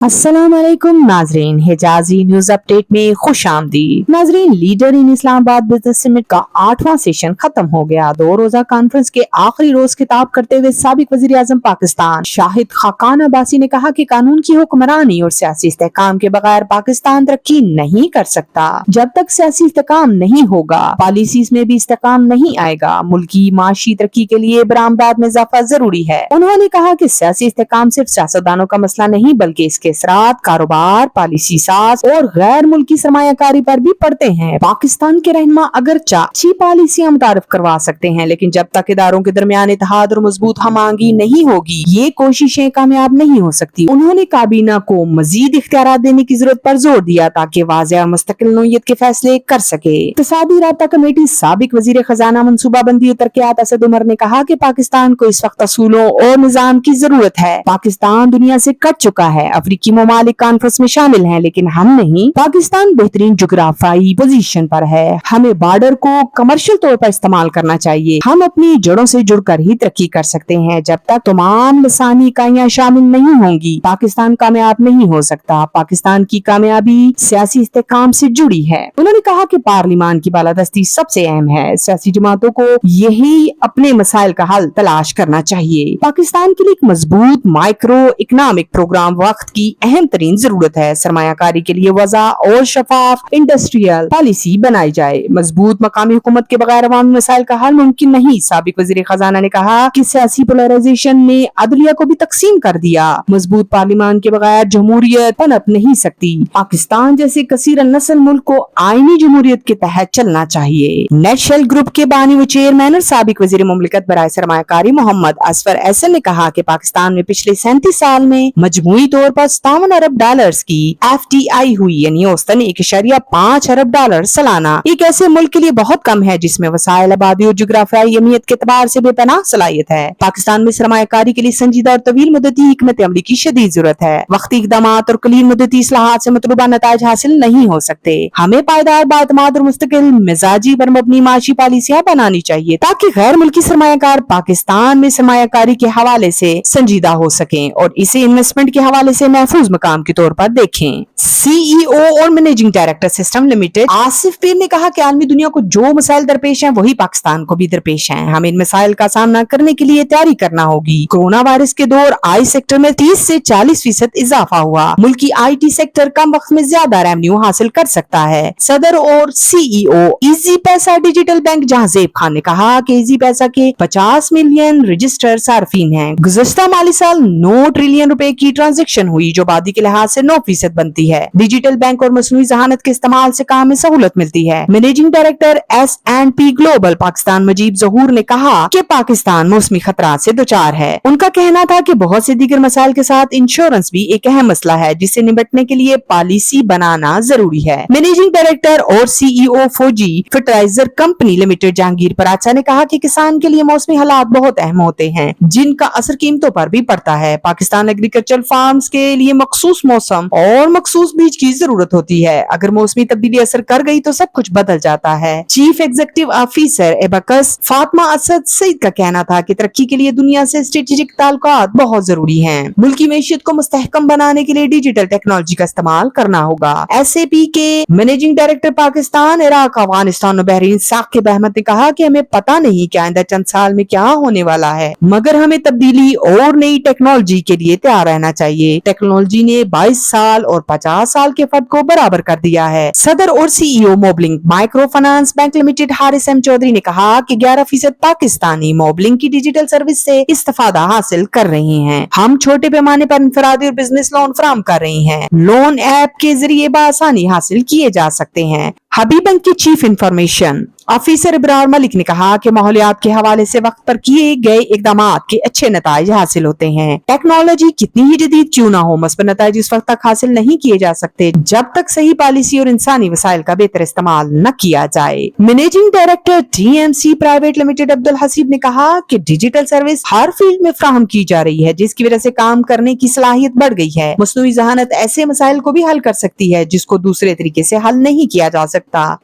अस्सलाम वालेकुम नाजरीन, हिजाजी न्यूज अपडेट में खुश आमदीद। नाजरीन, leader in Islamabad business summit का 8वां सेशन खत्म हो गया। 2 रोजा कॉन्फ्रेंस के आखिरी रोज खिताब करते हुए साबिक वजीर आजम पाकिस्तान शाहिद खाकान अब्बासी ने कहा कि कानून की हुक्मरानी और सियासी इस्तेहकाम के बगैर पाकिस्तान तरक्की नहीं कर सकता। जब तक सियासी इस्तेहकाम नहीं होगा, पॉलिसीज में भी इस्तेहकाम नहीं आएगा। मुल्की माशी तरक्की के लिए बरामदात में इजाफा जरूरी है। उन्होंने कहा कि सियासी इस्तेहकाम सिर्फ सियासतदानों का मसला नहीं, बल्कि इसके असरात कारोबार, पॉलिसी साज और गैर मुल्की सरमायाकारी पर भी पड़ते हैं। पाकिस्तान के रहनुमा अगरचे अच्छी पॉलिसियां मुतारिफ करवा सकते हैं, लेकिन जब तक इदारों के दरमियान इत्तेहाद और मजबूत हमांगी नहीं होगी, ये कोशिशें कामयाब नहीं हो सकती। उन्होंने काबीना को मजीद इख्तियार देने की जरूरत पर जोर दिया ताकि वाज़ेह और मुस्तकिल नौयत के फैसले कर सके। इक़्तिसादी राब्ता कमेटी साबिक वजीर खजाना मनसूबाबंदी और तरक्कियात असद उमर ने कहा कि पाकिस्तान को इस वक्त असूलों और निजाम की जरूरत है। पाकिस्तान दुनिया से कट चुका है। अफ्रीकी ममालिक कॉन्फ्रेंस में शामिल हैं, लेकिन हम नहीं। पाकिस्तान बेहतरीन जोग्राफियाई पोजीशन पर है। हमें बॉर्डर को कमर्शियल तौर पर इस्तेमाल करना चाहिए। हम अपनी जड़ों से जुड़कर ही तरक्की कर सकते हैं। जब तक तमाम लसानी इकाइयां शामिल नहीं होंगी, पाकिस्तान कामयाब नहीं हो सकता। पाकिस्तान की कामयाबी सियासी इस्तेहकाम से जुड़ी है। उन्होंने कहा कि पार्लिमान की बालादस्ती सबसे अहम है। सियासी जमातों को यही अपने मसाइल का हल तलाश करना चाहिए। पाकिस्तान के लिए एक मजबूत माइक्रो इकोनॉमिक प्रोग्राम वक्त की अहम तरीन जरूरत है। सरमायाकारी के लिए वज़ा और शफाफ इंडस्ट्रियल पॉलिसी बनाई जाए। मजबूत मकामी हुकूमत के बगैर अवामी मसाइल का हल मुमकिन नहीं। साबिक वजीर खजाना ने कहा कि सियासी पोलराइजेशन ने अदलिया को भी तकसीम कर दिया। मजबूत पार्लिमान के बगैर जमहूरियत पनप नहीं सकती। पाकिस्तान जैसे कसीर नस्ल मुल्क को आईनी जमहूरियत के तहत चलना चाहिए। नेशनल ग्रुप के बानी व चेयरमैन और साबिक वजीर मुमलिकत बराए सरमायाकारी मोहम्मद असफर एहसन ने कहा कि पाकिस्तान में पिछले 37 साल में मजमूई तौर पर $57 अरब की FDI हुई, यानी औसतन 1.5 अरब डॉलर सालाना। एक ऐसे मुल्क के लिए बहुत कम है जिसमें वसाइल, आबादी और जुग्राफियाई अहमियत के एतबार से बेपनाह सलाहियत है। पाकिस्तान में सरमायाकारी के लिए संजीदा और तवील मुद्दती हिकमत अमली की शदीद जरूरत है। वक्ती इक़दामात और कलील मुद्दती इस्लाहात से मतलूबा नताइज हासिल नहीं हो सकते। हमें पायदार, बाएतमाद और मुस्तकिल मिजाजी पर मबनी माशी पॉलिसियां बनानी चाहिए ताकि गैर मुल्की सरमायाकार पाकिस्तान में सरमायाकारी के हवाले से संजीदा हो सके और इसे इन्वेस्टमेंट के हवाले से महफूज मकाम के तौर पर देखें। CEO और managing director system limited Asif पीर ने कहा कि आलमी दुनिया को जो मसाइल दरपेश हैं, वही पाकिस्तान को भी दरपेश हैं। हमें इन मसाइल का सामना करने के लिए तैयारी करना होगी। कोरोना वायरस के दौर आई सेक्टर में 30 से 40% इजाफा हुआ। मुल्की IT सेक्टर कम वक्त में ज्यादा रेवेन्यू हासिल कर सकता है। सदर और CEO इजी पैसा डिजिटल बैंक जहांजेब खान ने कहा कि इजी पैसा के 50 मिलियन रजिस्टर्ड सार्फिन हैं। गुज़श्ता माली साल 9 ट्रिलियन रुपए की ट्रांजेक्शन हुई, जो आबादी के लिहाज से 9% बनती है। डिजिटल बैंक और मसनूई जहानत के इस्तेमाल से काम में सहूलत मिलती है। Managing director S&P global Pakistan Mujeeb Zahoor ने कहा कि पाकिस्तान मौसमी खतरात से दुचार है। उनका कहना था कि बहुत से दीगर मसाइल के साथ इंश्योरेंस भी एक अहम मसला है, जिससे निपटने के लिए पॉलिसी बनाना जरूरी है। मैनेजिंग डायरेक्टर और CEO Fauji Fertilizer Company Limited Jahangir Paracha ने कहा कि किसान के लिए मौसमी हालात बहुत अहम होते हैं, जिनका असर कीमतों पर भी पड़ता है। पाकिस्तान एग्रीकल्चर फार्म्स के लिए मखसूस मौसम और मखसूस बीज की जरूरत होती है। अगर मौसमी तब्दीली असर कर गई तो सब कुछ बदल जाता है। Chief executive officer Abacus Fatima Asad Saeed का कहना था कि तरक्की के लिए दुनिया से स्ट्रेटेजिक ताल्लुकात बहुत जरूरी हैं। मुल्की मैशियत को मुस्तहकम बनाने के लिए डिजिटल टेक्नोलॉजी का इस्तेमाल करना होगा। SAP के managing director Pakistan, Iraq, Afghanistan और बहरीन साकिब अहमद ने कहा कि हमें पता नहीं कि आइंदा चंद साल में क्या होने वाला है, मगर हमें तब्दीली और नई टेक्नोलॉजी के लिए तैयार रहना चाहिए। टेक्नोलॉजी ने 22 साल और 50 साल के फर्क को बराबर कर दिया है। सदर और CEO Mobilink microfinance bank limited Haris M Chaudhry ने कहा कि 11% पाकिस्तानी मोबलिंग की डिजिटल सर्विस से इस्तेफादा हासिल कर रहे हैं। हम छोटे पैमाने पर इंफरादी और बिजनेस लोन फराहम कर रहे हैं। लोन ऐप के जरिए बआसानी हासिल किए जा सकते हैं। हबीब बैंक के chief information officer Ibrar Malik ने कहा कि माहौलियात के हवाले से वक्त पर किए गए इकदाम के अच्छे नताइज हासिल होते हैं। टेक्नोलॉजी कितनी ही जदीद क्यों ना हो, मस्बत नताइज इस वक्त तक हासिल नहीं किए जा सकते जब तक सही पॉलिसी और इंसानी वसाइल का बेहतर इस्तेमाल न किया जाए। Managing director TMC private limited Abdul Haseeb ने कहा कि डिजिटल सर्विस हर फील्ड में फ्राहम की जा रही है, जिसकी वजह से काम करने की सलाहियत बढ़ गई है। मसनूई जहानत ऐसे मसाइल को भी हल कर सकती है जिसको दूसरे तरीके से हल नहीं किया जा सकता।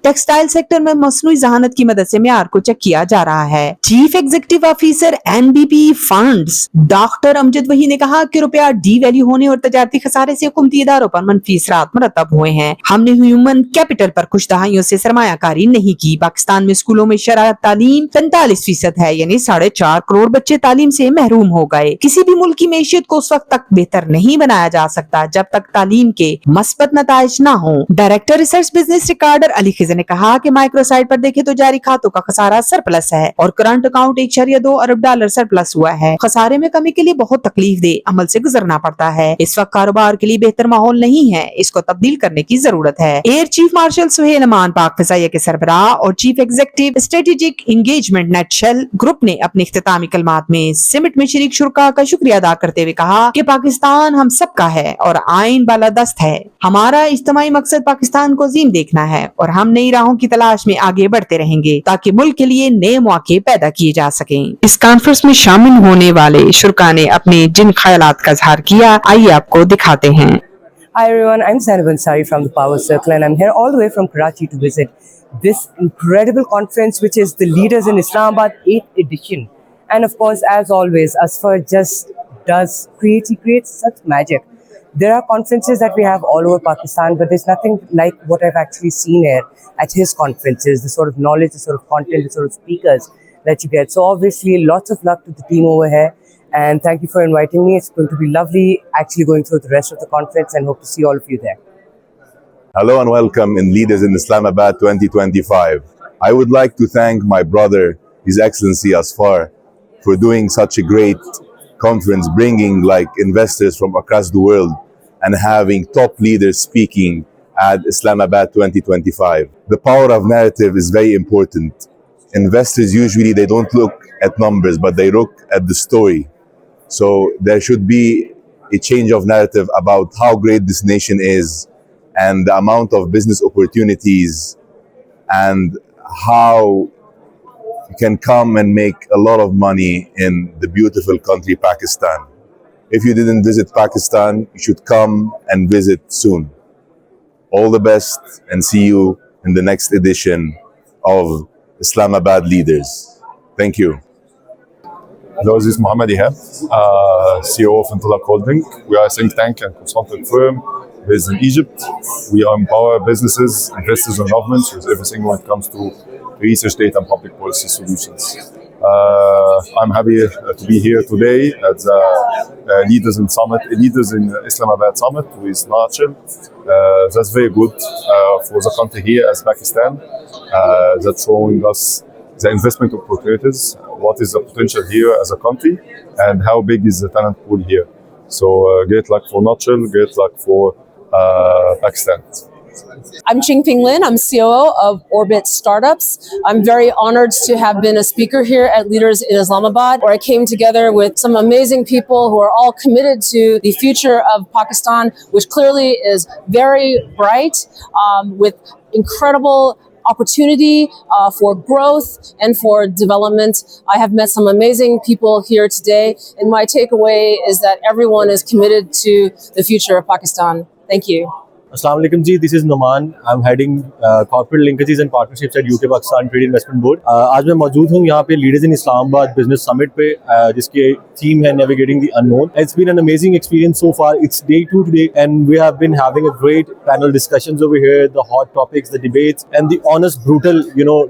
टेक्सटाइल सेक्टर में मसनूई जहानत की मदद से म्यार को चेक किया जा रहा है। Chief executive officer NBP funds doctor Amjad वही ने कहा कि रुपया डी वैल्यू होने और तजारती खसारे से हुकूमती इदारों पर मनफी असरात मरतब हुए हैं। हमने ह्यूमन कैपिटल पर कुछ दहाइयों से सरमायाकारी नहीं की। पाकिस्तान में स्कूलों में शराह तालीम 45% है, यानी 4.5 करोड़ बच्चे तालीम से महरूम हो गए। किसी भी मुल्क की मैशियत को उस वक्त तक बेहतर नहीं बनाया जा सकता जब तक तालीम के मस्बत नताइज न हो। Director research business recorder Ali Khizar ने कहा कि माइक्रोसाइट पर देखे तो जारी खातों का खसारा सरप्लस है और करंट अकाउंट $1.2 अरब सरप्लस हुआ है। खसारे में कमी के लिए बहुत तकलीफ दे अमल से गुजरना पड़ता है। इस वक्त कारोबार के लिए बेहतर माहौल नहीं है, इसको तब्दील करने की जरूरत है। Air chief marshal Suhail Aman Pak फिजाइया के सरबराह और chief executive strategic engagement Nutshell group ने अपने इख्तितामी कलमात में समिट में शरीक शुरका का शुक्रिया अदा करते हुए कहा कि पाकिस्तान हम सबका है और आइन बालादस्त है। हमारा इज्तिमाई मकसद पाकिस्तान को जीन देखना है और हम नई राहों की तलाश में आगे बढ़ते रहेंगे ताकि मुल्क के लिए नए मौके पैदा किए जा सकें। इस कॉन्फ्रेंस में शामिल होने वाले शुरका ने अपने जिन ख्यालात का इजहार किया, आइए आपको दिखाते हैं। Hi everyone, I'm Zainab Ansari from the Power Circle and I'm here all the way from Karachi to visit this incredible conference which is the Leaders in Islamabad 8th edition. And of course, as always, Asfar just creates such magic. There are conferences that we have all over Pakistan, but there's nothing like what I've actually seen here at his conferences, the sort of knowledge, the sort of content, the sort of speakers that you get. So obviously, lots of luck to the team over here. And thank you for inviting me. It's going to be lovely actually going through the rest of the conference and hope to see all of you there. Hello and welcome in Leaders in Islamabad 2025. I would like to thank my brother, His Excellency Asfar, for doing such a great conference, bringing like investors from across the world and having top leaders speaking at Islamabad 2025. The power of narrative is very important. Investors usually, they don't look at numbers, but they look at the story. So there should be a change of narrative about how great this nation is and the amount of business opportunities and how you can come and make a lot of money in the beautiful country Pakistan. If you didn't visit Pakistan, you should come and visit soon. All the best and see you in the next edition of Islamabad Leaders. Thank you. Hello, this is Mohammed Ihab, CEO of Intellect Holding. We are a think tank and consulting firm based in Egypt. We empower businesses, investors, and governments with everything when it comes to research, data, and public policy solutions. I'm happy to be here today at the Leaders in Islamabad Summit with Nachal. That's very good for the country here as Pakistan. That's showing us the investment opportunities, what is the potential here as a country, and how big is the talent pool here. So great luck for Nachal, great luck for Pakistan. I'm Ching-Ping Lin. I'm COO of Orbit Startups. I'm very honored to have been a speaker here at Leaders in Islamabad, where I came together with some amazing people who are all committed to the future of Pakistan, which clearly is very bright, with incredible opportunity for growth and for development. I have met some amazing people here today, and my takeaway is that everyone is committed to the future of Pakistan. Thank you. Assalamu alaikum ji, this is Noman. I'm heading corporate linkages and partnerships at UK Pakistan Trade Investment Board. आज मैं मौजूद हूँ यहाँ पे Leaders in Islamabad Business Summit पे, जिसकी theme है Navigating the Unknown. It's been an amazing experience so far. It's day 2 today, and we have been having a great panel discussions over here, the hot topics, the debates, and the honest, brutal,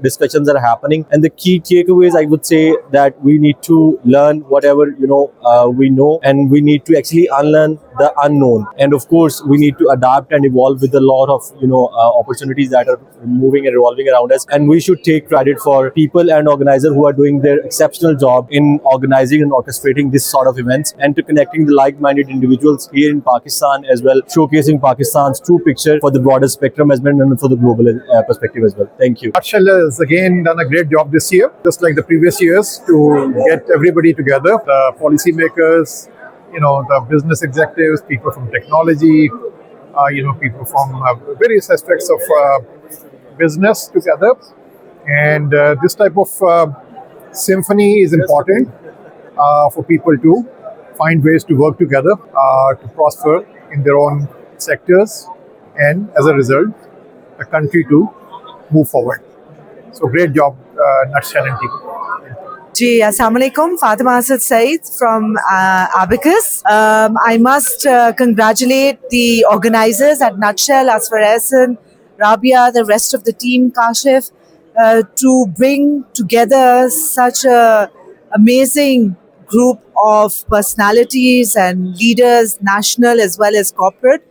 discussions that are happening. And the key takeaways, I would say that we need to learn whatever we know, and we need to actually unlearn the unknown. And of course, we need to adapt and evolve with a lot of opportunities that are moving and revolving around us. And we should take credit for people and organizers who are doing their exceptional job in organizing and orchestrating this sort of events, and to connecting the like-minded individuals here in Pakistan as well, showcasing Pakistan's true picture for the broader spectrum as well and for the global perspective as well. Thank you. Marshall has again done a great job this year, just like the previous years, to get everybody together, the policymakers, the business executives, people from technology, people from various aspects of business together. And this type of symphony is important for people to find ways to work together to prosper in their own sectors, and as a result, the country to move forward. So great job, Nutshell and team. Ji, Assalamu alaikum. Fatima Asad Saeed from Abacus. I must congratulate the organizers at Nutshell, Asfar Ehsan, Rabia, the rest of the team, Kashif, to bring together such a amazing group of personalities and leaders, national as well as corporate,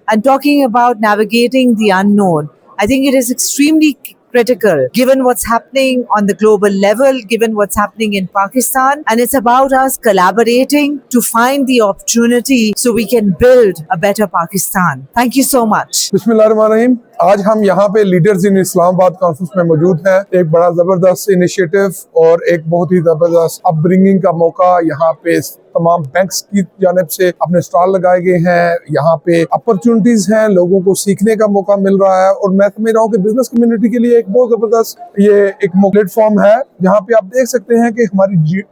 and talking about navigating the unknown. I think it is extremely critical given what's happening on the global level, given what's happening in Pakistan, and it's about us collaborating to find the opportunity so we can build a better Pakistan. Thank you so much. बिस्मिल्लाहिर्रहमानिर्रहीम। आज हम यहाँ पे leaders in Islamabad conference में मौजूद हैं। एक बड़ा ज़बरदस्त इनिशिएटिव और एक बहुत ही ज़बरदस्त अपब्रिंगिंग का मौका यहाँ पे तमाम बैंक्स की जानिब से अपने स्टॉल लगाए गए हैं। यहाँ पे अपॉर्चुनिटीज हैं, लोगों को सीखने का मौका मिल रहा है और मैं समझ रहा हूँ कि बिजनेस कम्युनिटी के लिए एक बहुत ज़बरदस्त ये एक प्लेटफॉर्म है जहाँ पे आप देख सकते हैं कि हमारी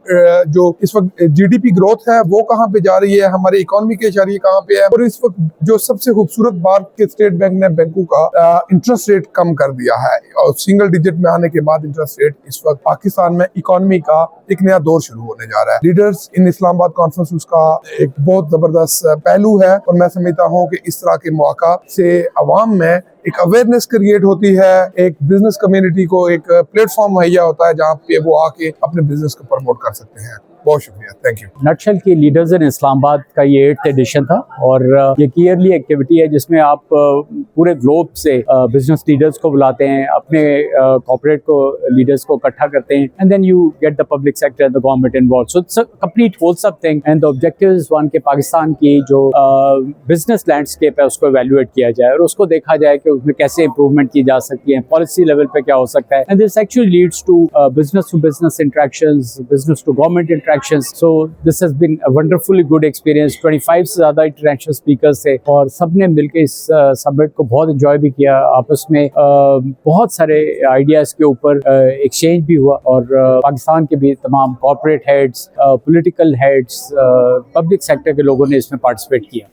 जो इस वक्त GDP ग्रोथ है वो कहाँ पे जा रही है, हमारी इकोनॉमी के इशारे कहाँ पे है। और इस वक्त जो सबसे खूबसूरत बात कि स्टेट बैंक ने बैंकों का इंटरेस्ट रेट कम कर दिया है और सिंगल डिजिट में आने के बाद इंटरेस्ट रेट इस वक्त पाकिस्तान में इकोनॉमी का एक नया दौर शुरू होने जा रहा है। लीडर्स इन इस्लामाबाद कॉन्फ्रेंस उसका एक बहुत जबरदस्त पहलू है और मैं समझता हूँ कि इस तरह के मौका से अवाम में एक अवेयरनेस क्रिएट होती है, एक बिजनेस कम्युनिटी को एक प्लेटफॉर्म मुहैया होता है जहाँ पे वो आके अपने बिजनेस को प्रमोट कर सकते हैं। बहुत शुक्रिया, थैंक यू। नटशेल की लीडर्स इन इस्लामाबाद का ये 8th एडिशन था और ये ईयरली एक्टिविटी है जिसमें आप पूरे ग्लोब से बिजनेस लीडर्स को बुलाते हैं, अपने कॉर्पोरेट को लीडर्स को इकट्ठा करते हैं and then you get the public sector and the government involve. So it's a complete wholesome thing and the objective is one के पाकिस्तान की जो बिजनेस लैंडस्केप है उसको इवैल्यूएट किया जाए और उसको देखा जाए कि उसमें कैसे इंप्रूवमेंट की जा सकती है, पॉलिसी लेवल पे क्या हो सकता है। And this actually leads to business interactions, business to government interactions. So this has been a wonderfully good experience. 25 से ज़्यादा इंटरनेशनल स्पीकर्स थे और सबने मिलकर इस समिट को बहुत एंजॉय भी किया। आपस में बहुत सारे आइडियाज़ के ऊपर एक्सचेंज भी हुआ और पाकिस्तान के भी तमाम corporate heads, political heads, public sector के लोगों ने इसमें पार्टिसिपेट किया।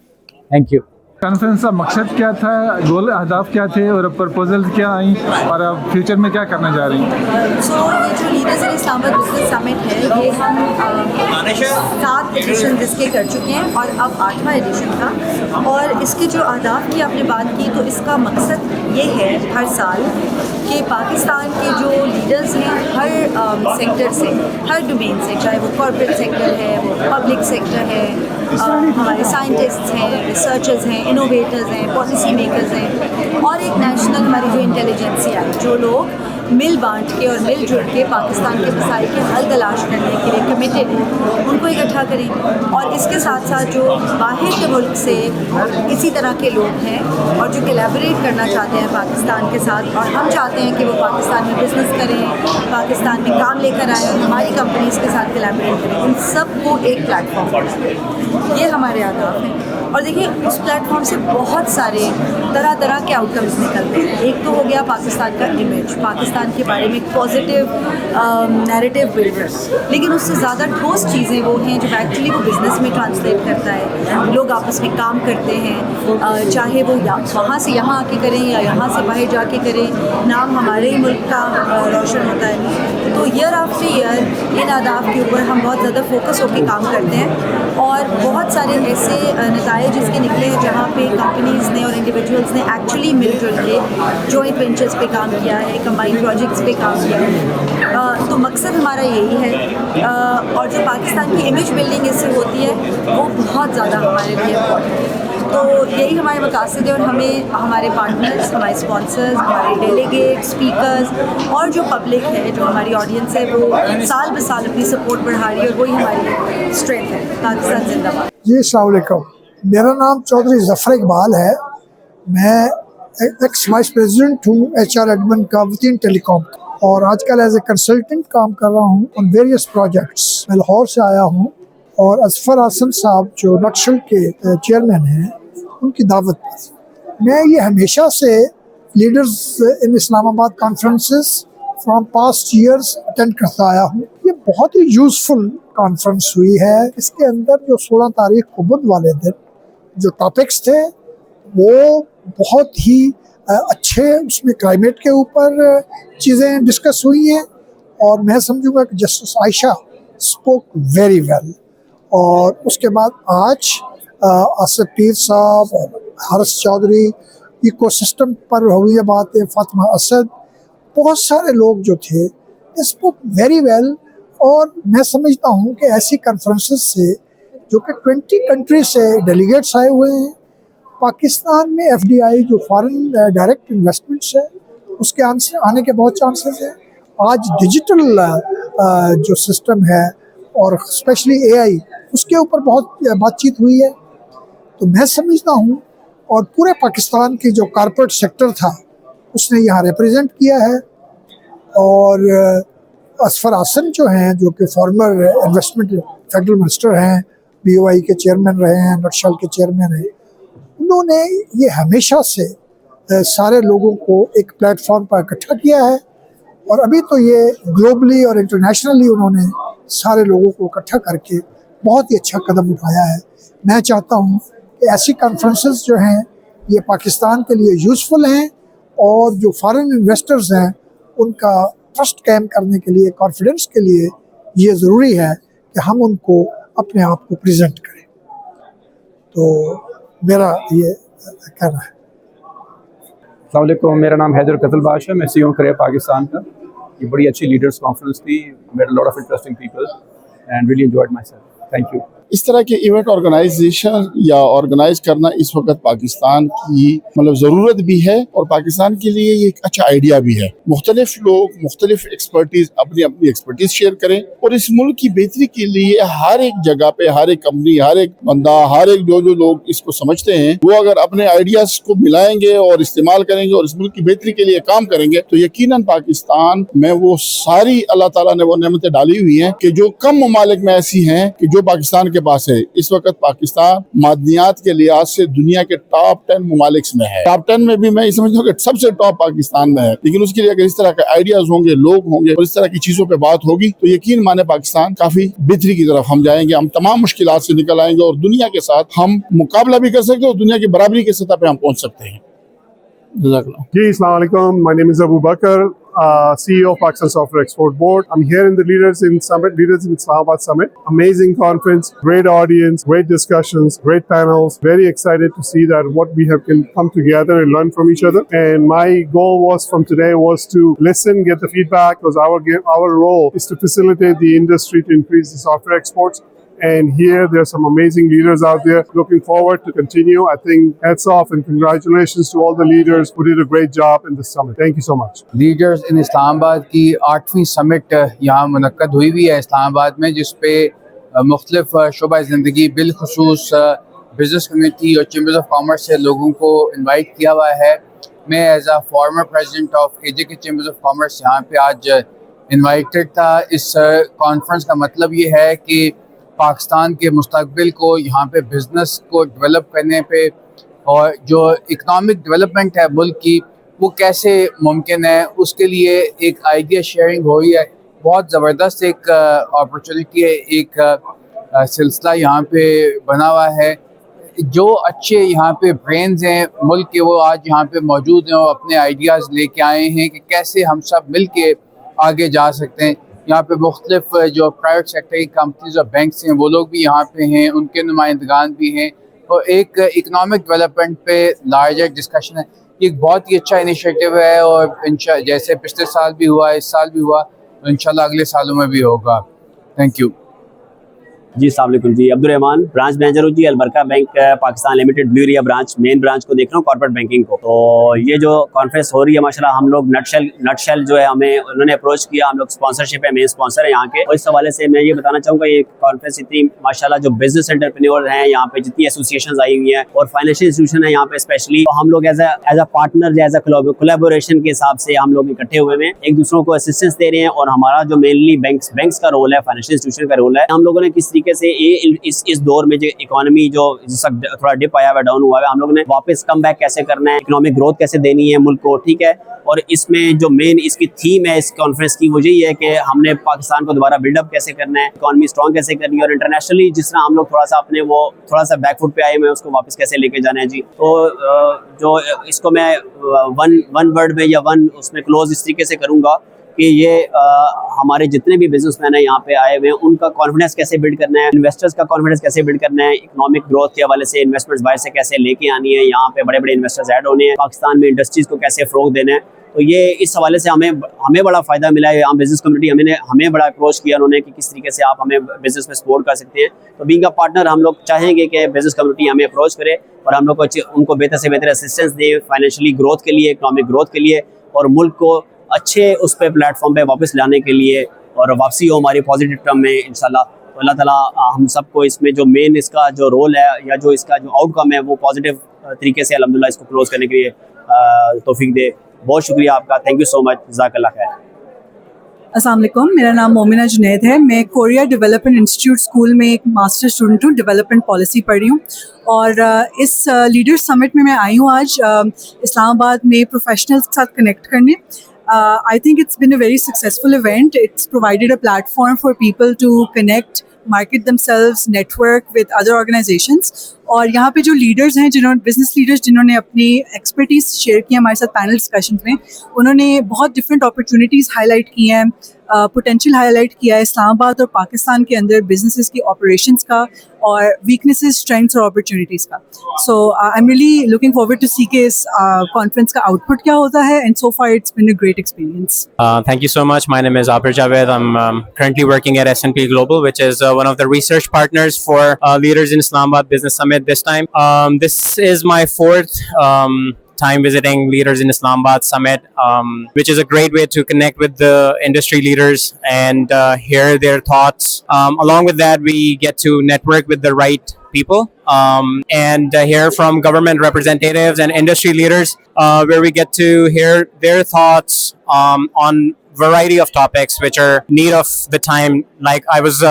Thank you. कॉन्फ्रेंस का मकसद क्या था, गोल अहदाफ क्या थे और प्रपोजल क्या आई और अब फ्यूचर में क्या करना चाह रही हैं? सो ये जो leaders in Islamabad business summit है ये हम 7 एडिशन जिसके कर चुके हैं और अब 8वां एडिशन था। और इसके जो अहदाफ की आपने बात की तो इसका मकसद ये है हर साल कि पाकिस्तान के जो लीडर्स हैं हर सेक्टर से, हर डोमेन से, चाहे वो कॉर्पोरेट सेक्टर है, वो पब्लिक सेक्टर है, हमारे साइंटिस्ट्स हैं, रिसर्चर्स हैं, इनोवेटर्स हैं, पॉलिसी मेकर्स हैं और एक नेशनल हमारी जो इंटेलिजेंसिया है, जो लोग मिल बांट के और मिलजुल के पाकिस्तान के मसाइल के हल तलाश करने के लिए कमिटेड हैं, उनको इकट्ठा करें। और इसके साथ साथ जो बाहर के मुल्क से इसी तरह के लोग हैं और जो कोलैबोरेट करना चाहते हैं पाकिस्तान के साथ और हम चाहते हैं कि वो पाकिस्तान में बिज़नेस करें, पाकिस्तान में काम लेकर आएँ और हमारी कंपनीज़ के साथ कोलैबोरेट करें, उन सबको एक प्लेटफॉर्म, ये हमारे अहदाफ हैं। और देखिए उस प्लेटफॉर्म से बहुत सारे तरह तरह के आउटकम्स निकलते हैं। एक तो हो गया पाकिस्तान का इमेज, पाकिस्तान के बारे में एक पॉजिटिव नैरेटिव बिल्डर, लेकिन उससे ज़्यादा ठोस चीज़ें वो हैं जो एक्चुअली वो बिज़नेस में ट्रांसलेट करता है। लोग आपस में काम करते हैं, चाहे वो वहाँ से यहाँ आके करें या यहाँ से बाहर जाके करें, नाम हमारे ही मुल्क का रोशन होता है। तो ईयर आफ्टर ईयर इन अहदाफ के ऊपर हम बहुत ज़्यादा फोकस होकर काम करते हैं और बहुत सारे ऐसे नताइज इसके निकले हैं जहाँ पे कंपनीज़ ने और इंडिविजुअल्स ने एक्चुअली मिलजुल के जॉइंट वेंचर्स पे काम किया है, कंबाइंड प्रोजेक्ट्स पे काम किया है। तो मकसद हमारा यही है और जो पाकिस्तान की इमेज बिल्डिंग इससे होती है वो बहुत ज़्यादा हमारे लिए इम्पोर्टेंट है। तो यही हमारे मकासद है और हमें हमारे पार्टनर्स, हमारे स्पॉन्सर्स, हमारे डेलीगेट, स्पीकर्स और जो पब्लिक है, जो हमारी ऑडियंस है, वो साल ब साल अपनी सपोर्ट बढ़ा रही है और वही हमारी स्ट्रेंथ है। पाकिस्तान जिंदाबाद। जी अस्सलाम वालेकुम, मेरा नाम चौधरी ज़फ़र इकबाल है। मैं एक्स वाइस प्रेसिडेंट हूँ HR एडमिन का वतीन टेलीकॉम और आजकल एज ए कंसल्टेंट काम कर रहा हूँ ऑन वेरियस प्रोजेक्ट्स। मैं लाहौर से आया हूँ और असफर आसन साहब जो नटशेल के चेयरमैन हैं उनकी दावत पर मैं ये हमेशा से leaders in Islamabad conferences from past years attend करता आया हूँ। ये बहुत ही यूज़फुल कॉन्फ्रेंस हुई है। इसके अंदर जो 16 तारीख को बुध वाले दिन जो टॉपिक्स थे वो बहुत ही अच्छे उसमें क्लाइमेट के ऊपर चीज़ें डिस्कस हुई हैं और मैं समझूंगा कि justice Ayesha spoke very well. और उसके बाद आज असद पीर साहब और हारिस चौधरी इकोसिस्टम पर हुई है बातें, फातिमा असद, बहुत सारे लोग जो थे स्पोक वेरी वेल। और मैं समझता हूँ कि ऐसी कॉन्फ्रेंसेस से जो कि 20 कंट्री से डेलीगेट्स आए हुए हैं, पाकिस्तान में FDI जो फॉरेन डायरेक्ट इन्वेस्टमेंट्स है उसके आने के बहुत चांसेस है। आज डिजिटल जो सिस्टम है और स्पेशली AI उसके ऊपर बहुत बातचीत हुई है। तो मैं समझता हूँ और पूरे पाकिस्तान की जो कॉर्पोरेट सेक्टर था उसने यहाँ रिप्रेजेंट किया है। और असफर हसन जो हैं, जो कि फॉर्मर इन्वेस्टमेंट फेडरल मिनिस्टर हैं, BOI के चेयरमैन रहे हैं, नटशल के चेयरमैन हैं, उन्होंने ये हमेशा से सारे लोगों को एक प्लेटफॉर्म पर इकट्ठा किया है। और अभी तो ये ग्लोबली और इंटरनेशनली उन्होंने सारे लोगों को इकट्ठा करके बहुत ही अच्छा कदम उठाया है। मैं चाहता हूँ कि ऐसी कॉन्फ्रेंसेस जो हैं ये पाकिस्तान के लिए यूज़फुल हैं और जो फॉरेन इन्वेस्टर्स हैं उनका ट्रस्ट कायम करने के लिए, कॉन्फिडेंस के लिए ये ज़रूरी है कि हम उनको अपने आप को प्रेजेंट करें। तो मेरा ये कहना है। अस्सलाम वालेकुम, मेरा नाम हैदर कतलबाश है, मैं CEO करियर पाकिस्तान का। ये बड़ी अच्छी लीडर्स कॉन्फ्रेंस थी, met lot of interesting people and really enjoyed myself. Thank you. इस तरह के इवेंट ऑर्गेनाइजेशन या ऑर्गेनाइज करना इस वक्त पाकिस्तान की मतलब ज़रूरत भी है और पाकिस्तान के लिए ये एक अच्छा आइडिया भी है। मुख्तलिफ लोग मुख्तलिफ एक्सपर्टीज अपनी अपनी एक्सपर्टीज शेयर करें और इस मुल्क की बेहतरी के लिए हर एक जगह पे, हर एक कंपनी, हर एक बंदा, हर एक जो लोग इसको समझते हैं वो अगर अपने आइडियाज को मिलाएंगे और इस्तेमाल करेंगे और इस मुल्क की बेहतरी के लिए काम करेंगे तो यकीनन पाकिस्तान में वो सारी अल्लाह ताला ने वो नेमतें डाली हुई हैं कि जो कम ममालिक में ऐसी हैं कि जो पाकिस्तान के पास है। इस वक्त पाकिस्तान मादनियात के लिहाज से दुनिया के टॉप 10 ममालिक में है। टॉप 10 में भी मैं ये समझता हूँ कि सबसे टॉप पाकिस्तान में है। लेकिन उसके लिए अगर इस तरह के आइडियाज होंगे, लोग होंगे और इस तरह की चीजों पे बात होगी तो यकीन माने पाकिस्तान काफी बेहतरी की तरफ हम जाएंगे। हम तमाम मुश्किलात से निकल आएंगे और दुनिया के साथ हम मुकाबला भी कर सकते हैं और दुनिया की बराबरी की सतह पे हम पहुंच सकते हैं। जी, अस्सलाम वालेकुम। My name is Abu Bakr, CEO of Pakistan Software Export Board. I'm here in the Leaders in Islamabad Summit. Amazing conference, great audience, great discussions, great panels. Very excited to see that what we have can come together and learn from each other. And my goal from today was to listen, get the feedback, because our role is to facilitate the industry to increase the software exports. And here there's some amazing leaders out there. Looking forward to continue. I think hats off and congratulations to all the leaders who did a great job in this summit. Thank you so much. Leaders in Islamabad की 8वीं summit यहाँ मुनक्कद हुई हुई है इस्लामाबाद में, जिस पे मुख्तलिफ शोबा ज़िंदगी बिलखुसूस बिज़नेस कम्युनिटी और चैम्बर्स ऑफ कॉमर्स से लोगों को इन्वाइट किया हुआ है। मैं as a former president of AJK chambers of commerce यहाँ पे आज इन्वाइटेड था। इस कॉन्फ्रेंस का मतलब ये है कि पाकिस्तान के मुस्तकबिल को यहाँ पे बिज़नेस को डेवलप करने पे और जो इकनॉमिक डेवलपमेंट है मुल्क की वो कैसे मुमकिन है उसके लिए एक आइडिया शेयरिंग हो रही है। बहुत ज़बरदस्त एक अपॉर्चुनिटी है, एक सिलसिला यहाँ पे बना हुआ है। जो अच्छे यहाँ पे ब्रेन्स हैं मुल्क के वो आज यहाँ पे मौजूद हैं और अपने आइडियाज़ लेके आए हैं कि कैसे हम सब मिल के आगे जा सकते हैं। यहाँ पे मुख्तलिफ जो प्राइवेट सेक्टर की कंपनीज और बैंक्स हैं वो लोग भी यहाँ पे हैं, उनके नुमाइंदगान भी हैं और एक इकनॉमिक डेवलपमेंट पे लार्जर डिस्कशन है। ये एक बहुत ही अच्छा इनिशिएटिव है और जैसे पिछले साल भी हुआ, इस साल भी हुआ, तो इंशाल्लाह अगले सालों में भी होगा। Thank you. जी अस्सलाम वालेकुम जी, अब्दुल रहमान ब्रांच मैनेजर हूँ जी, Al Baraka bank Pakistan limited blue area branch, main branch को देख रहा हूँ, कॉर्पोरेट बैंकिंग को। तो ये जो कॉन्फ्रेंस हो रही है माशाल्लाह, हम लोग नटशेल जो है हमें उन्होंने अप्रोच किया, हम लोग स्पॉन्सरशिप है, मेन स्पॉन्सर है यहाँ के। और इस हवाले से मैं ये बताना चाहूँगा ये कॉन्फ्रेंस इतनी माशाल्लाह जो बिजनेस एंटरप्रेन्योर हैं यहाँ पे, जितनी एसोसिएशन आई हुई हैं और फाइनेंशियल इंस्टीट्यूशन है यहाँ पे स्पेशली, तो हम लोग as a partner as a collaboration के हिसाब से हम लोग इकट्ठे हुए हैं, एक दूसरों को असिस्टेंस दे रहे हैं। और हमारा जो मेनली बैंक्स का रोल है, फाइनेंशियल इंस्टीट्यूशन का रोल है, हम लोगों ने किस तरीके तरीके से ये इस दौर में जो इकोनॉमी जो थोड़ा डिप आया हुआ डाउन हुआ है, हम लोगों ने वापस कम बैक कैसे करना है, इकोनॉमिक ग्रोथ कैसे देनी है मुल्क को, ठीक है। और इसमें जो मेन इसकी थीम है इस कॉन्फ्रेंस की वो यही है कि हमने पाकिस्तान को दोबारा बिल्डअप कैसे करना है, इकोनॉमी स्ट्रॉन्ग कैसे करनी है, और इंटरनेशनली जिस तरह हम लोग थोड़ा सा अपने वो थोड़ा सा बैकफुट पे आए हुए हैं उसको वापस कैसे लेके जाना है जी। तो जो इसको मैं वन वर्ड में या वन उसमें क्लोज इस तरीके से करूँगा कि ये हमारे जितने भी बिजनेसमैन हैं यहाँ पे आए हुए हैं उनका कॉन्फिडेंस कैसे बिल्ड करना है, इन्वेस्टर्स का कॉन्फिडेंस कैसे बिल्ड करना है, इकोनॉमिक ग्रोथ के हवाले से इन्वेस्टमेंट्स बाहर से कैसे लेके आनी है, यहाँ पे बड़े बड़े इन्वेस्टर्स ऐड होने हैं, पाकिस्तान में इंडस्ट्रीज को कैसे फ़रोग देना है। तो ये इस हवाले से हमें बड़ा फ़ायदा मिला है। यहाँ बिज़नेस कम्युनिटी हमें बड़ा अप्रोच किया उन्होंने कि किस तरीके से आप हमें बिज़नेस में सपोर्ट कर सकते हैं। तो बीइंग अ पार्टनर हम लोग चाहेंगे कि बिज़नेस कम्युनिटी हमें अप्रोच करे और हम लोग को उनको बेहतर से बेहतर असिस्टेंस दें फाइनेंशियली ग्रोथ के लिए, इकोनॉमिक ग्रोथ के लिए, और मुल्क को अच्छे उस पे प्लेटफॉर्म पे वापस लाने के लिए, और वापसी हो हमारी पॉजिटिव टर्म में इंशाल्लाह। तो अल्लाह ताला हम सबको इसमें जो मेन इसका जो रोल है या जो इसका जो आउटकम है वो पॉजिटिव तरीके से अल्हम्दुलिल्लाह इसको क्लोज करने के लिए तौफीक दे। बहुत शुक्रिया आपका, थैंक यू सो मच, जज़ाकल्लाह खैर। अस्सलाम वालेकुम, मेरा नाम मोमिना जुनैद है। मैं कोरिया डेवलपमेंट इंस्टीट्यूट स्कूल में एक मास्टर स्टूडेंट हूँ, डेवलपमेंट पॉलिसी पढ़ रही हूँ। और इस लीडर्स समिट में मैं आई हूँ आज इस्लामाबाद में प्रोफेशनल्स के साथ कनेक्ट करने। I think it's been a very successful event. It's provided a platform for people to connect, market themselves, network with other organizations. और यहाँ पे जो लीडर्स हैं बिजनेस लीडर्स जिन्होंने अपनी एक्सपर्टीज़ शेयर की हमारे साथ पैनल डिस्कशन में, उन्होंने बहुत डिफरेंट अपॉर्चुनिटीज़ हाईलाइट की हैं, पोटेंशियल हाईलाइट किया है इस्लामाबाद और पाकिस्तान के अंदर बिजनेसेस की ऑपरेशंस का और वीकनेसेस, स्ट्रेंथ्स और अपॉर्चुनिटीज़ का। So I am really looking forward to see के इस कॉन्फ्रेंस का आउटपुट क्या होता है, and so far it's been a great experience. Thank you so much. My name is Abir Javed. I'm currently working at S&P Global, which is one of the research partners for Leaders in Islamabad Business Summit this time. This is my fourth time visiting Leaders in Islamabad Summit, which is a great way to connect with the industry leaders and hear their thoughts. Along with that, we get to network with the right people and hear from government representatives and industry leaders, where we get to hear their thoughts on variety of topics which are need of the time. Like I was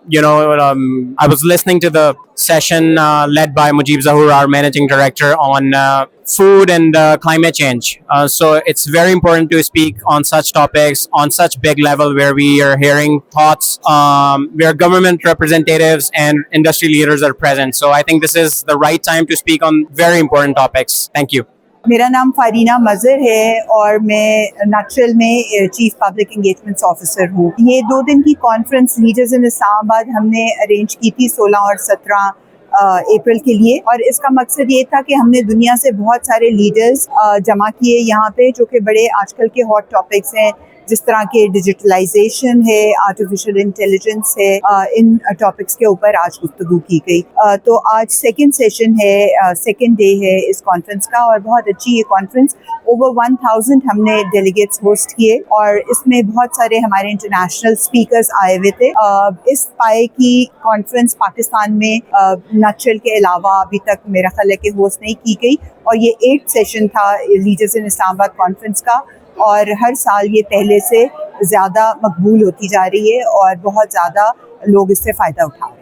I was listening to the session led by Mujib Zahoor, our managing director, on food and climate change. So it's very important to speak on such topics on such big level, where we are hearing thoughts, where government representatives and industry leaders are present. So I think this is the right time to speak on very important topics. Thank you. मेरा नाम फारीना मज़र है और मैं nutshell में chief public engagements officer हूँ। ये 2 दिन की कॉन्फ्रेंस लीडर्स इन इस्लामाबाद हमने अरेंज की थी 16 और 17 अप्रैल के लिए, और इसका मकसद ये था कि हमने दुनिया से बहुत सारे लीडर्स जमा किए यहाँ पे, जो कि बड़े आजकल के हॉट टॉपिक्स हैं, जिस तरह के डिजिटलाइजेशन है, आर्टिफिशियल इंटेलिजेंस है, इन टॉपिक्स के ऊपर आज गुफ्तगू की गई। तो आज सेकंड सेशन है, सेकंड डे है इस कॉन्फ्रेंस का, और बहुत अच्छी ये कॉन्फ्रेंस, ओवर 1000 हमने डेलीगेट्स होस्ट किए और इसमें बहुत सारे हमारे इंटरनेशनल स्पीकर्स आए हुए थे। इस पाए की कॉन्फ्रेंस पाकिस्तान में नटशेल के अलावा अभी तक मेरा ख्याल है कि होस्ट नहीं की गई, और ये 8th सेशन था लीडर्स इन इस्लामाबाद कॉन्फ्रेंस का, और हर साल ये पहले से ज़्यादा मकबूल होती जा रही है और बहुत ज़्यादा लोग इससे फ़ायदा उठा रहे हैं।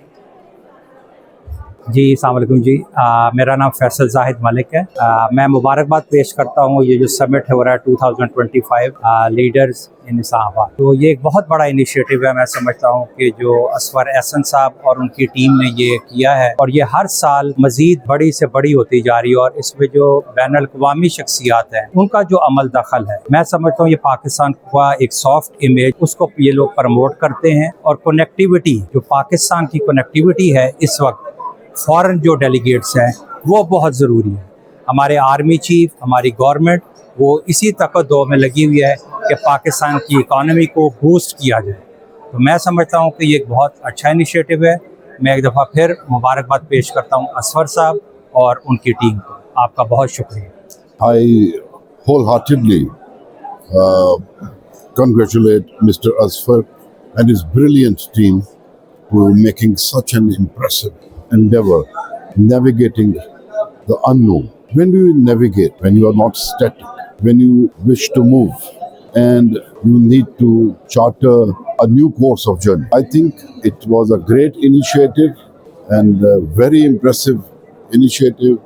जी अस्सलाम वालेकुम जी, मेरा नाम फैसल जाहिद मलिक है। मैं मुबारकबाद पेश करता हूँ, ये जो समिट हो रहा है 2025 लीडर्स इन इस्लामाबाद, तो ये एक बहुत बड़ा इनिशिएटिव है। मैं समझता हूँ कि जो असवर एहसन साहब और उनकी टीम ने ये किया है, और ये हर साल मज़ीद बड़ी से बड़ी होती जा रही है, और इसमें जो बैनुल अक़वामी शख्सियात हैं उनका जो अमल दखल है, मैं समझता हूँ ये पाकिस्तान का एक सॉफ्ट इमेज उसको ये लोग प्रमोट करते हैं, और कनेक्टिविटी जो पाकिस्तान की कनेक्टिविटी है इस वक्त फॉरेन जो डेलीगेट्स हैं वो बहुत ज़रूरी है। हमारे आर्मी चीफ, हमारी गवर्नमेंट वो इसी तकद्दो में लगी हुई है कि पाकिस्तान की इकॉनमी को बूस्ट किया जाए। तो मैं समझता हूँ कि ये एक बहुत अच्छा इनिशिएटिव है। मैं एक दफ़ा फिर मुबारकबाद पेश करता हूँ असफर साहब और उनकी टीम को। आपका बहुत शुक्रिया। I wholeheartedly congratulate Mr. Asfar and his brilliant team for making such an impressive endeavor, navigating the unknown. When you navigate, when you are not static, when you wish to move, and you need to charter a new course of journey. I think it was a great initiative and a very impressive initiative,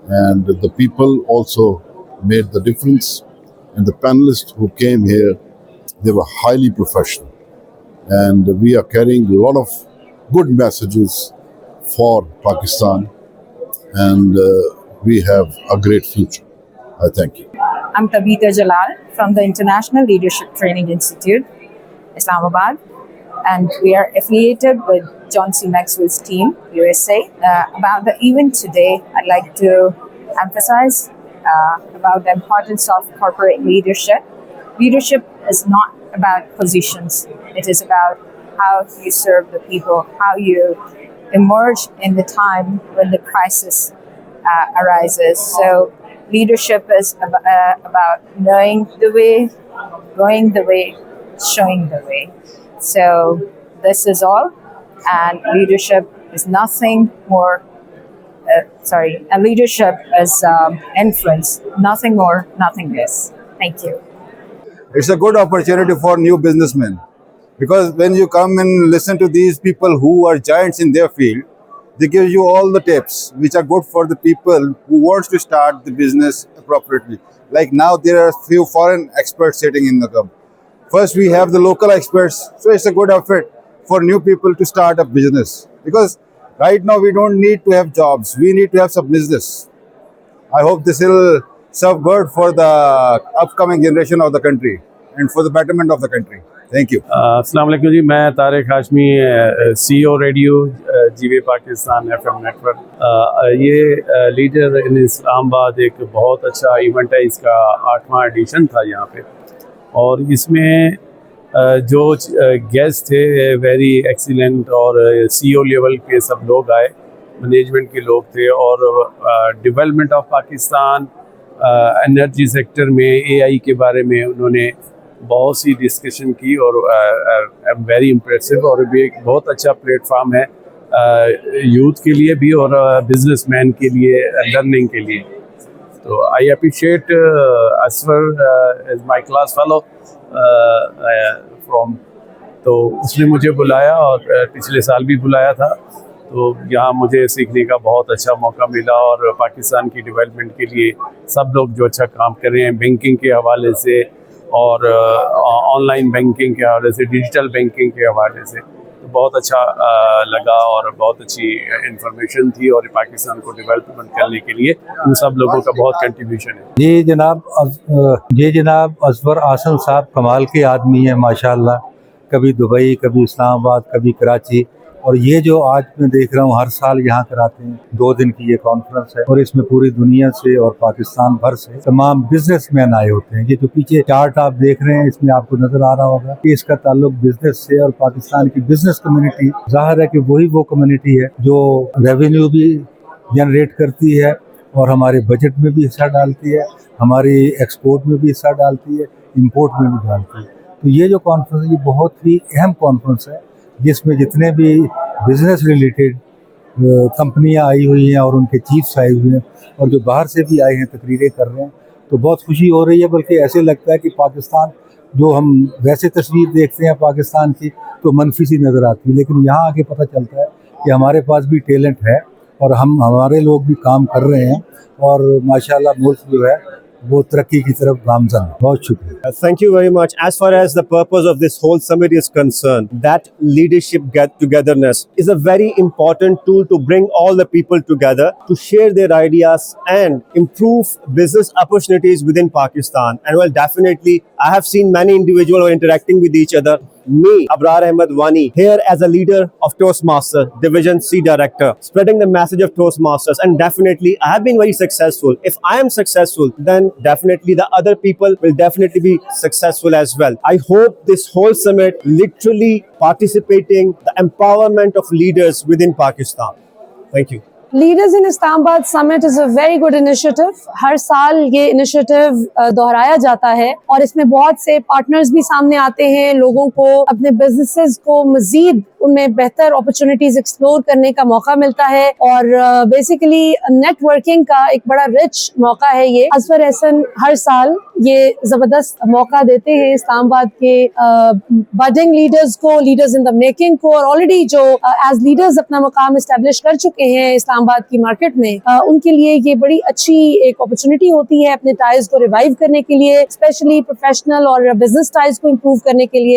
and the people also made the difference. And the panelists who came here, they were highly professional, and we are carrying a lot of good messages for Pakistan, and we have a great future. I thank you. I'm Tabitha Jalal from the International Leadership Training Institute, Islamabad, and we are affiliated with John C. Maxwell's team, USA. About the event today, I'd like to emphasize about the importance of corporate leadership. Leadership is not about positions. It is about how you serve the people, how you emerge in the time when the crisis arises. So leadership is about knowing the way, going the way, showing the way. So this is all. And leadership is nothing more, and leadership is influence, nothing more, nothing less. Thank you. It's a good opportunity for new businessmen, because when you come and listen to these people who are giants in their field, they give you all the tips which are good for the people who wants to start the business appropriately. Like now there are few foreign experts sitting in the club. First we have the local experts, so it's a good effort for new people to start a business, because right now we don't need to have jobs, we need to have some business. I hope this will serve good for the upcoming generation of the country and for the betterment of the country. Thank you. अस्सलाम वालेकुम जी, मैं Tariq Hashmi, CEO radio जीवे Pakistan FM network. ये leader in Islamabad एक बहुत अच्छा event है, इसका 8वां एडिशन था यहाँ पे, और इसमें जो गेस्ट थे वेरी एक्सीलेंट, और CEO लेवल के सब लोग आए, मैनेजमेंट के लोग थे, और development of Pakistan, energy sector में AI के बारे में उन्होंने बहुत सी डिस्कशन की, और वेरी इम्प्रेसिव, और भी एक बहुत अच्छा प्लेटफार्म है यूथ के लिए भी और बिजनेसमैन के लिए, लर्निंग के लिए। तो I appreciate Asfar is my class fellow from, तो उसने मुझे बुलाया और पिछले साल भी बुलाया था, तो यहाँ मुझे सीखने का बहुत अच्छा मौका मिला, और पाकिस्तान की डेवलपमेंट के लिए सब लोग जो अच्छा काम कर रहे हैं बैंकिंग के हवाले से, और ऑनलाइन बैंकिंग के हवाले से, डिजिटल बैंकिंग के हवाले से, तो बहुत अच्छा लगा, और बहुत अच्छी इंफॉर्मेशन थी, और पाकिस्तान को डेवलपमेंट करने के लिए उन सब लोगों का बहुत कंट्रीब्यूशन है। ये जनाब असफर आसन साहब कमाल के आदमी हैं माशाल्लाह, कभी दुबई, कभी इस्लामाबाद, कभी कराची, और ये जो आज मैं देख रहा हूँ हर साल यहाँ कराते हैं, 2 दिन की ये कॉन्फ्रेंस है, और इसमें पूरी दुनिया से और पाकिस्तान भर से तमाम बिजनेसमैन आए होते हैं। ये जो पीछे चार्ट आप देख रहे हैं, इसमें आपको नजर आ रहा होगा कि इसका ताल्लुक बिजनेस से, और पाकिस्तान की बिजनेस कम्युनिटी जाहिर है कि वही वो कम्युनिटी है जो रेवेन्यू भी जनरेट करती है, और हमारे बजट में भी हिस्सा डालती है, हमारी एक्सपोर्ट में भी हिस्सा डालती है, इम्पोर्ट में भी डालती है। तो ये जो कॉन्फ्रेंस है, ये बहुत ही अहम कॉन्फ्रेंस है, जिसमें जितने भी बिजनेस रिलेटेड कंपनियां आई हुई हैं और उनके चीफ्स आए हुए हैं, और जो बाहर से भी आए हैं तकरीरें कर रहे हैं, तो बहुत खुशी हो रही है। बल्कि ऐसे लगता है कि पाकिस्तान, जो हम वैसे तस्वीर देखते हैं पाकिस्तान की तो मनफी सी नज़र आती है, लेकिन यहाँ आके पता चलता है कि हमारे पास भी टैलेंट है, और हमारे लोग भी काम कर रहे हैं, और माशाल्लाह मुल्क जो है वो तरक्की की तरफ गामजन है। बहुत शुक्रिया। Thank you very much. As far as the purpose of this whole summit is concerned, that leadership togetherness is a very important tool to bring all the people together to share their ideas and improve business opportunities within Pakistan. And well, definitely, I have seen many individuals interacting with each other. Me, Abrar Ahmed Wani, here as a leader of Toastmasters, Division C Director, spreading the message of Toastmasters, and definitely I have been very successful. If I am successful, then definitely the other people will definitely be successful as well. I hope this whole summit literally participating the empowerment of leaders within Pakistan. Thank you. Leaders in Islamabad Summit is a very good initiative. हर साल ये initiative दोहराया जाता है और इसमें बहुत से partners भी सामने आते हैं, लोगों को अपने businesses को मजीद उनमें बेहतर opportunities explore करने का मौका मिलता है और basically networking का एक बड़ा rich मौका है ये. असफर एहसन हर साल ये ज़बरदस्त मौका देते हैं इस्लामाबाद के budding leaders को, leaders in the making को, और already जो as leaders अपना मकाम establish कर चुके हैं इस्लामाबाद की मार्केट में, उनके लिए ये बड़ी अच्छी एक अपॉर्चुनिटी होती है अपने टाइज को रिवाइव करने के लिए, स्पेशली प्रोफेशनल और बिजनेस टाइज को इम्प्रूव करने के लिए.